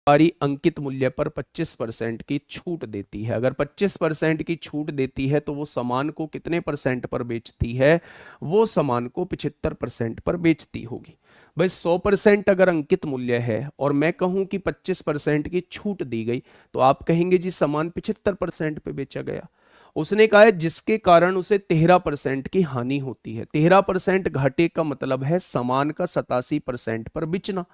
हमारी अंकित मूल्य पर 25% की छूट देती है। अगर 25% की छूट देती है तो वो सामान को कितने परसेंट पर बेचती है? वो सामान को 75% पर बेचती होगी। भाई 100% अगर अंकित मूल्य है और मैं कहूं कि 25% की छूट दी गई, तो आप कहेंगे जी सामान 75% पे बेचा गया। उसने कहा है जिसके कारण उसे 13% की हानि होती है। 13% घाटे का मतलब है सामान का 87% पर बेचना।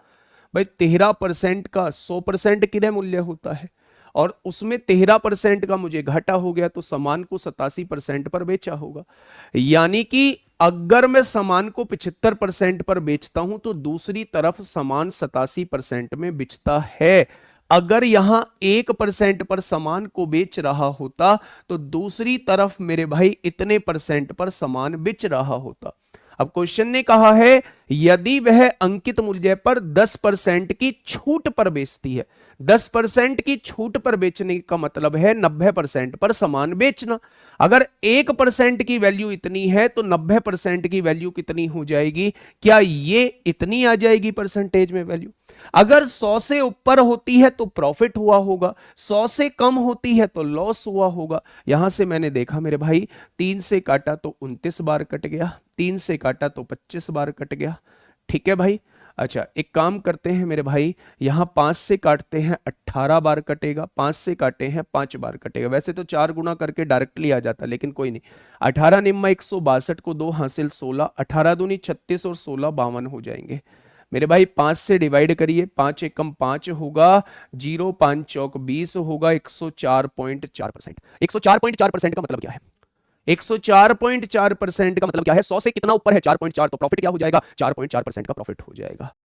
भाई 13% का 100% कितने मूल्य होता है, और उसमें 13% का मुझे घाटा हो गया, तो सामान को 87% पर बेचा होगा। यानी कि अगर मैं सामान को 75% पर बेचता हूं तो दूसरी तरफ सामान 87% में बिचता है। अगर यहां 1% पर सामान को बेच रहा होता तो दूसरी तरफ मेरे भाई इतने परसेंट पर सामान बिच रहा होता। अब क्वेश्चन ने कहा है यदि वह अंकित मूल्य पर 10% की छूट पर बेचती है। 10% की छूट पर बेचने का मतलब है 90% पर सामान बेचना। अगर 1% की वैल्यू इतनी है तो 90% की वैल्यू कितनी हो जाएगी? क्या ये इतनी आ जाएगी परसेंटेज में वैल्यू? अगर 100 से ऊपर होती है तो प्रॉफिट हुआ होगा, 100 से कम होती है तो लॉस हुआ होगा। यहां से मैंने देखा मेरे भाई, 3 से काटा तो 29 बार कट गया, 3 से काटा तो 25 बार कट गया। ठीक है भाई। अच्छा एक काम करते हैं मेरे भाई, यहां 5 से काटते हैं 18 बार कटेगा, 5 से काटे हैं 5 बार कटेगा। वैसे तो 4 गुना करके डायरेक्टली आ जाता, लेकिन कोई नहीं। 18 निम्मा 162 को 2 हासिल 16, 18 दूनी 36 और 16 52 हो जाएंगे। मेरे भाई 5 से डिवाइड करिए, 5 एकम 5 होगा, 0 5 चौक 20 होगा, 104.4%। 104.4% का मतलब क्या है? 104.4% का मतलब क्या है? 100 से कितना ऊपर है? 4.4, तो प्रॉफिट क्या हो जाएगा? 4.4% का प्रॉफिट हो जाएगा।